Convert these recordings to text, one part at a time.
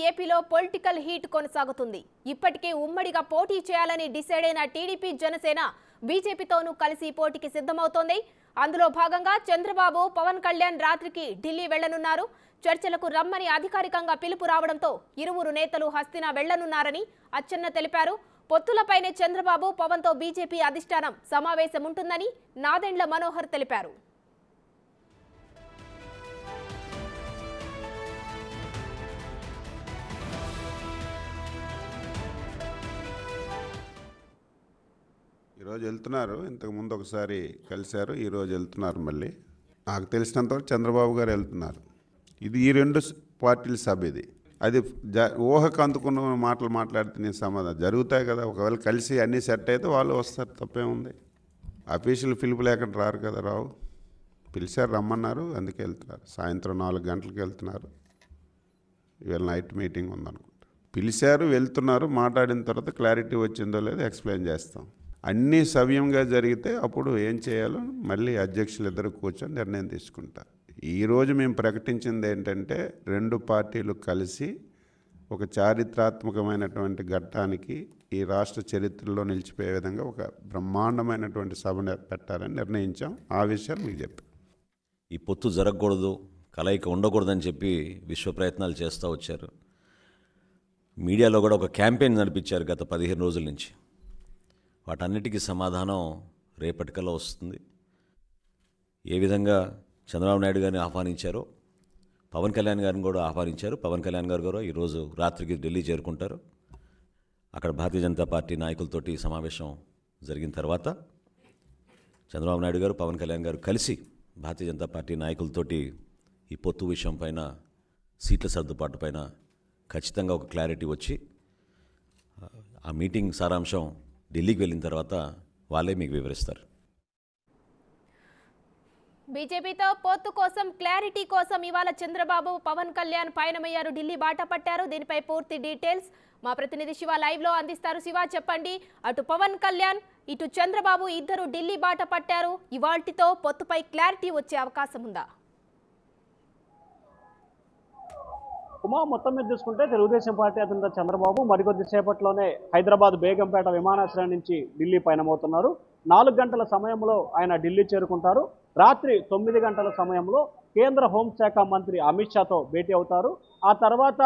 ఏపీలో political heat కొనసాగుతుంది. ఇప్పటికే ఉమ్మడిగా పోటీ చేయాలని డిసైడ్ అయిన టీడీపీ, జనసేన బీజేపీతోనూ కలిసి పోటీకి సిద్ధమవుతోంది. అందులో భాగంగా చంద్రబాబు, పవన్ కళ్యాణ్ రాత్రికి ఢిల్లీ వెళ్లనున్నారు. చర్చలకు రమ్మని అధికారికంగా పిలుపు రావడంతో ఇరువురు నేతలు హస్తినా వెళ్లనున్నారని అచ్చెన్న తెలిపారు. పొత్తులపైనే చంద్రబాబు, పవన్తో బీజేపీ అధిష్టానం సమావేశం ఉంటుందని నాదెండ్ల మనోహర్ తెలిపారు. ఈరోజు వెళ్తున్నారు. ఇంతకుముందు ఒకసారి కలిశారు, ఈరోజు వెళ్తున్నారు. మళ్ళీ నాకు తెలిసినంతవరకు చంద్రబాబు గారు వెళ్తున్నారు. ఇది ఈ రెండు పార్టీల సభ. ఇది అది ఊహకు అందుకున్న మాటలు మాట్లాడితే నేను సమాధానం జరుగుతాయి కదా. ఒకవేళ కలిసి అన్నీ సెట్ అయితే వాళ్ళు వస్తారు, తప్పేముంది. అఫీషియల్ పిలుపు లేకుండా రారు కదా, రావు. పిలిచారు, రమ్మన్నారు, అందుకే వెళ్తున్నారు. సాయంత్రం 4 గంటలకు వెళ్తున్నారు. ఇవాళ నైట్ మీటింగ్ ఉందనుకుంటా. పిలిచారు, వెళ్తున్నారు. మాట్లాడిన తర్వాత క్లారిటీ వచ్చిందో లేదో ఎక్స్ప్లెయిన్ చేస్తాం. అన్నీ సవ్యంగా జరిగితే అప్పుడు ఏం చేయాలో మళ్ళీ అధ్యక్షులు ఇద్దరు కూర్చొని నిర్ణయం తీసుకుంటారు. ఈరోజు మేము ప్రకటించింది ఏంటంటే, రెండు పార్టీలు కలిసి ఒక చారిత్రాత్మకమైనటువంటి ఘట్టానికి ఈ రాష్ట్ర చరిత్రలో నిలిచిపోయే విధంగా ఒక బ్రహ్మాండమైనటువంటి సభను పెట్టాలని నిర్ణయించాం. ఆ విషయాలు మీకు చెప్పాను. ఈ పొత్తు జరగకూడదు, కలయిక ఉండకూడదని చెప్పి విశ్వ ప్రయత్నాలు చేస్తూ వచ్చారు. మీడియాలో కూడా ఒక క్యాంపెయిన్ నడిపించారు గత 15 రోజుల నుంచి. వాటన్నిటికీ సమాధానం రేపటికల్లా వస్తుంది. ఏ విధంగా చంద్రబాబు నాయుడు గారిని ఆహ్వానించారో పవన్ కళ్యాణ్ గారిని కూడా ఆహ్వానించారు. పవన్ కళ్యాణ్ గారు కూడా ఈరోజు రాత్రికి ఢిల్లీ చేరుకుంటారు. అక్కడ భారతీయ జనతా పార్టీ నాయకులతోటి సమావేశం జరిగిన తర్వాత చంద్రబాబు నాయుడు గారు, పవన్ కళ్యాణ్ గారు కలిసి భారతీయ జనతా పార్టీ నాయకులతోటి ఈ పొత్తు విషయం పైన, సీట్ల సర్దుబాటు పైన ఖచ్చితంగా ఒక క్లారిటీ వచ్చి ఆ మీటింగ్ సారాంశం ఢిల్లీకి వెళ్ళిన తర్వాత వాళ్ళే మీకు వివరిస్తారు. బీజేపీతో పొత్తు కోసం, క్లారిటీ కోసం ఇవాళ చంద్రబాబు, పవన్ కళ్యాణ్ పయనమయ్యారు, ఢిల్లీ బాట పట్టారు. దీనిపై పూర్తి డీటెయిల్స్ మా ప్రతినిధి శివ లైవ్ లో అందిస్తారు. శివ, చెప్పండి. అటు పవన్ కళ్యాణ్, ఇటు చంద్రబాబు ఇద్దరు ఢిల్లీ బాట పట్టారు. ఇవాల్టితో పొత్తుపై క్లారిటీ వచ్చే అవకాశం ఉందా? మొత్తం మీద చూసుకుంటే తెలుగుదేశం పార్టీ అధినేత చంద్రబాబు మరికొద్ది సేపట్లోనే హైదరాబాద్ బేగంపేట విమానాశ్రయం నుంచి ఢిల్లీ పయనమవుతున్నారు. 4 గంటల సమయంలో ఆయన ఢిల్లీ చేరుకుంటారు. రాత్రి 9 గంటల సమయంలో కేంద్ర హోంశాఖ మంత్రి అమిత్ షాతో భేటీ అవుతారు. ఆ తర్వాత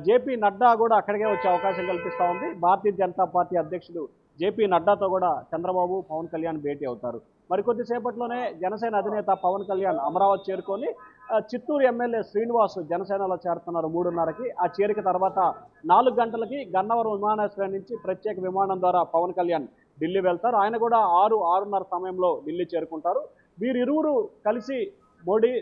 జేపీ నడ్డా కూడా అక్కడికే వచ్చే అవకాశం కల్పిస్తూ ఉంది. భారతీయ జనతా పార్టీ అధ్యక్షుడు జేపీ నడ్డాతో కూడా చంద్రబాబు, పవన్ కళ్యాణ్ భేటీ అవుతారు. మరికొద్దిసేపట్లోనే జనసేన అధినేత పవన్ కళ్యాణ్ అమరావతి చేరుకొని చిత్తూరు ఎమ్మెల్యే శ్రీనివాస్ జనసేనలో చేరుతున్నారు 3:30కి. ఆ చేరిక తర్వాత 4 గంటలకి గన్నవరం విమానాశ్రయం నుంచి ప్రత్యేక విమానం ద్వారా పవన్ కళ్యాణ్ ఢిల్లీ వెళ్తారు. ఆయన కూడా 6:30 సమయంలో ఢిల్లీ చేరుకుంటారు. వీరిరువురు కలిసి మోడీ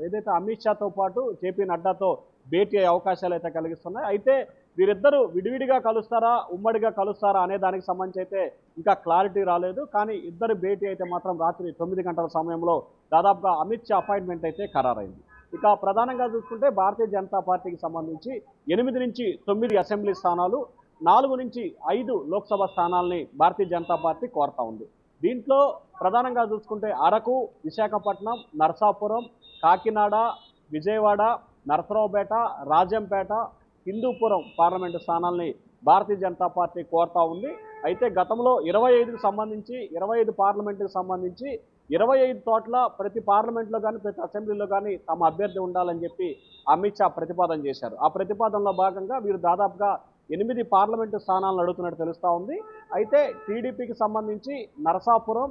ఏదైతే అమిత్ షాతో పాటు జేపీ నడ్డాతో భేటీ అయ్యే అవకాశాలు అయితే కలిగిస్తున్నాయి. అయితే వీరిద్దరూ విడివిడిగా కలుస్తారా, ఉమ్మడిగా కలుస్తారా అనే దానికి సంబంధించి అయితే ఇంకా క్లారిటీ రాలేదు. కానీ ఇద్దరు భేటీ అయితే మాత్రం రాత్రి 9 గంటల సమయంలో దాదాపుగా అమిత్ షా అపాయింట్మెంట్ అయితే ఖరారైంది. ఇక ప్రధానంగా చూసుకుంటే భారతీయ జనతా పార్టీకి సంబంధించి 8 నుంచి 9 అసెంబ్లీ స్థానాలు, 4 నుంచి 5 లోక్సభ స్థానాలని భారతీయ జనతా పార్టీ కోరుతా ఉంది. దీంట్లో ప్రధానంగా చూసుకుంటే అరకు, విశాఖపట్నం, నరసాపురం, కాకినాడ, విజయవాడ, నరసరావుపేట, రాజంపేట, హిందూపురం పార్లమెంటు స్థానాల్ని భారతీయ జనతా పార్టీ కోరుతా ఉంది. అయితే గతంలో 25కి సంబంధించి 25 పార్లమెంటుకు సంబంధించి 25 చోట్ల ప్రతి పార్లమెంట్లో కానీ ప్రతి అసెంబ్లీలో కానీ తమ అభ్యర్థి ఉండాలని చెప్పి అమిత్ షా ప్రతిపాదన చేశారు. ఆ ప్రతిపాదనలో భాగంగా వీరు దాదాపుగా 8 పార్లమెంటు స్థానాలను అడుగుతున్నట్టు తెలుస్తూ ఉంది. అయితే టీడీపీకి సంబంధించి నరసాపురం,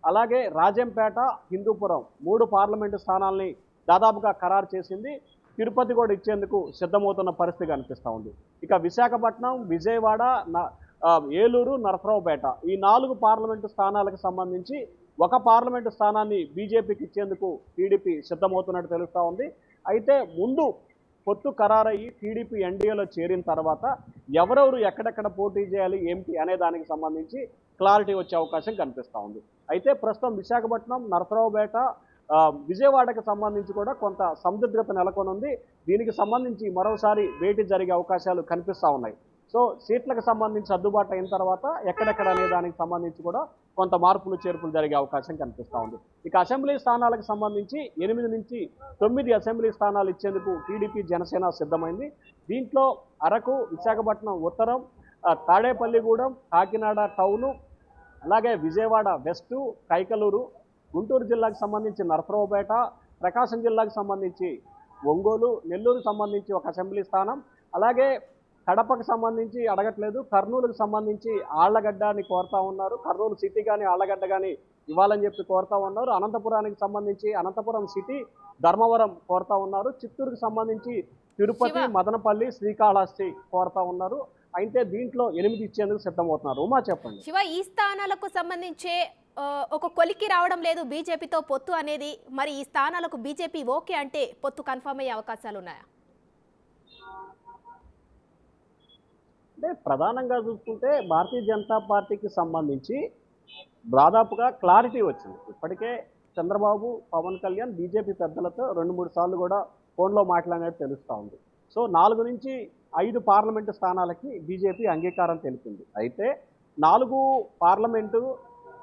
అలాగే రాజంపేట, హిందూపురం 3 పార్లమెంటు స్థానాల్ని దాదాపుగా ఖరారు చేసింది. తిరుపతి కూడా ఇచ్చేందుకు సిద్ధమవుతున్న పరిస్థితి కనిపిస్తూ ఉంది. ఇక విశాఖపట్నం, విజయవాడ, ఏలూరు, నరసరావుపేట ఈ 4 పార్లమెంటు స్థానాలకు సంబంధించి ఒక పార్లమెంటు స్థానాన్ని బీజేపీకి ఇచ్చేందుకు టీడీపీ సిద్ధమవుతున్నట్టు తెలుస్తూ ఉంది. అయితే ముందు పొత్తు ఖరారయ్యి టీడీపీ ఎన్డీఏలో చేరిన తర్వాత ఎవరెవరు ఎక్కడెక్కడ పోటీ చేయాలి ఏమిటి అనే దానికి సంబంధించి క్లారిటీ వచ్చే అవకాశం కనిపిస్తూ ఉంది. అయితే ప్రస్తుతం విశాఖపట్నం, నరసరావుపేట, విజయవాడకు సంబంధించి కూడా కొంత సందిగ్ధత నెలకొని ఉంది. దీనికి సంబంధించి మరోసారి భేటీ జరిగే అవకాశాలు కనిపిస్తూ ఉన్నాయి. సో సీట్లకు సంబంధించి సర్దుబాటు అయిన తర్వాత ఎక్కడెక్కడ అనే దానికి సంబంధించి కూడా కొంత మార్పులు చేర్పులు జరిగే అవకాశం కనిపిస్తూ ఉంది. ఇక అసెంబ్లీ స్థానాలకు సంబంధించి 8 నుంచి 9 అసెంబ్లీ స్థానాలు ఇచ్చేందుకు టీడీపీ జనసేన సిద్ధమైంది. దీంట్లో అరకు, విశాఖపట్నం ఉత్తరం, తాడేపల్లిగూడెం, కాకినాడ టౌను, అలాగే విజయవాడ వెస్టు, కైకలూరు, గుంటూరు జిల్లాకు సంబంధించి నరసరావుపేట, ప్రకాశం జిల్లాకు సంబంధించి ఒంగోలు, నెల్లూరు సంబంధించి ఒక అసెంబ్లీ స్థానం, అలాగే కడపకు సంబంధించి అడగట్లేదు, కర్నూలుకు సంబంధించి ఆళ్లగడ్డని కోరుతా ఉన్నారు. కర్నూలు సిటీ కానీ ఆళ్లగడ్డ కానీ ఇవ్వాలని చెప్పి కోరుతా ఉన్నారు. అనంతపురానికి సంబంధించి అనంతపురం సిటీ, ధర్మవరం కోరుతా ఉన్నారు. చిత్తూరుకు సంబంధించి తిరుపతి, మదనపల్లి, శ్రీకాళహస్తి కోరుతా ఉన్నారు. అయితే దీంట్లో 8 ఇచ్చేందుకు సిద్ధమవుతున్నారు. ఉమా చెప్పండి. శివ, ఈ స్థానాలకు సంబంధించే ఒక కొలికి రావడం లేదు బీజేపీతో పొత్తు అనేది. మరి ఈ స్థానాలకు బీజేపీ ఓకే అంటే పొత్తు కన్ఫర్మ్ అయ్యే అవకాశాలు ఉన్నాయా? అంటే ప్రధానంగా చూసుకుంటే భారతీయ జనతా పార్టీకి సంబంధించి దాదాపుగా క్లారిటీ వచ్చింది. ఇప్పటికే చంద్రబాబు, పవన్ కళ్యాణ్ బీజేపీ పెద్దలతో 2-3 సార్లు కూడా ఫోన్లో మాట్లాడినట్టు తెలుస్తూ ఉంది. సో 4 నుంచి 5 పార్లమెంటు స్థానాలకి బీజేపీ అంగీకారం తెలిపింది. అయితే 4 పార్లమెంటు,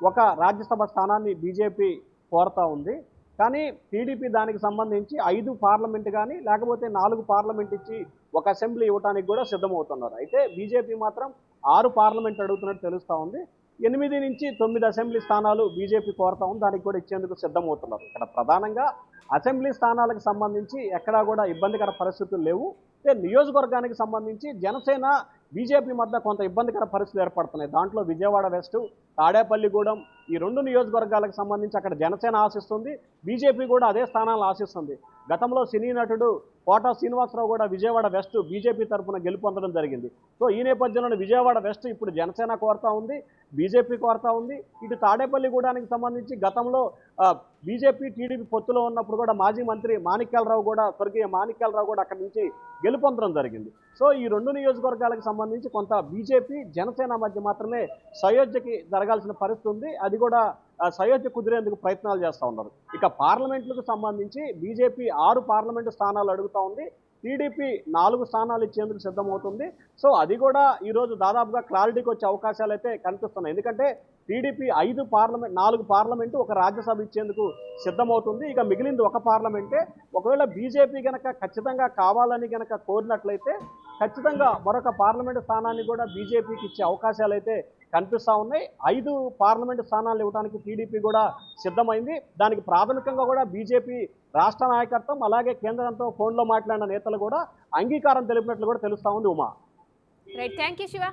1 రాజ్యసభ స్థానాన్ని బీజేపీ కోరుతా ఉంది. కానీ టీడీపీ దానికి సంబంధించి 5 పార్లమెంటు కానీ లేకపోతే 4 పార్లమెంట్ ఇచ్చి 1 అసెంబ్లీ ఇవ్వడానికి కూడా సిద్ధమవుతున్నారు. అయితే బీజేపీ మాత్రం 6 పార్లమెంట్ అడుగుతున్నట్టు తెలుస్తూ ఉంది. 8 నుంచి 9 అసెంబ్లీ స్థానాలు బీజేపీ కోరుతా ఉంది. దానికి కూడా ఇచ్చేందుకు సిద్ధమవుతున్నారు. ఇక్కడ ప్రధానంగా అసెంబ్లీ స్థానాలకు సంబంధించి ఎక్కడా కూడా ఇబ్బందికర పరిస్థితులు లేవు. నియోజకవర్గానికి సంబంధించి జనసేన, బీజేపీ మధ్య కొంత ఇబ్బందికర పరిస్థితులు ఏర్పడుతున్నాయి. దాంట్లో విజయవాడ వెస్ట్, తాడేపల్లిగూడెం ఈ 2 నియోజకవర్గాలకు సంబంధించి అక్కడ జనసేన ఆశిస్తుంది, బీజేపీ కూడా అదే స్థానాలను ఆశిస్తుంది. గతంలో సినీ నటుడు కోటా శ్రీనివాసరావు కూడా విజయవాడ వెస్ట్ బీజేపీ తరఫున గెలుపొందడం జరిగింది. సో ఈ నేపథ్యంలో విజయవాడ వెస్ట్ ఇప్పుడు జనసేన కోరుతా ఉంది, బీజేపీ కోరుతా ఉంది. ఇటు తాడేపల్లిగూడానికి సంబంధించి గతంలో బీజేపీ, టీడీపీ పొత్తులో ఉన్నప్పుడు కూడా మాజీ మంత్రి మాణిక్యాలరావు కూడా, స్వర్గీయ మాణిక్యాలరావు కూడా అక్కడి నుంచి గెలుపొందడం జరిగింది. సో ఈ 2 నియోజకవర్గాలకు సంబంధించి కొంత బీజేపీ, జనసేన మధ్య మాత్రమే సయోధ్యకి జరగాల్సిన పరిస్థితి ఉంది. అది కూడా సయోధ్య కుదిరేందుకు ప్రయత్నాలు చేస్తూ ఉన్నారు. ఇక పార్లమెంట్లకు సంబంధించి బీజేపీ 6 పార్లమెంటు స్థానాలు అడుగుతూ ఉంది, టీడీపీ 4 స్థానాలు ఇచ్చేందుకు సిద్ధమవుతుంది. సో అది కూడా ఈరోజు దాదాపుగా క్లారిటీకి వచ్చే అవకాశాలు అయితే కనిపిస్తున్నాయి. ఎందుకంటే టీడీపీ 4 పార్లమెంటు, 1 రాజ్యసభ ఇచ్చేందుకు సిద్ధమవుతుంది. ఇక మిగిలింది 1 పార్లమెంటే. ఒకవేళ బీజేపీ కనుక ఖచ్చితంగా కావాలని కనుక కోరినట్లయితే ఖచ్చితంగా మరొక పార్లమెంటు స్థానాన్ని కూడా బీజేపీకి ఇచ్చే అవకాశాలు అయితే కనిపిస్తూ ఉన్నాయి. 5 పార్లమెంటు స్థానాలు ఇవ్వడానికి టీడీపీ కూడా సిద్ధమైంది. దానికి ప్రాథమికంగా కూడా బీజేపీ రాష్ట్ర నాయకత్వం అలాగే కేంద్రంతో ఫోన్లో మాట్లాడిన నేతలు కూడా అంగీకారం తెలిపినట్లు కూడా తెలుస్తూ ఉంది. Uma. Right, thank you Shiva.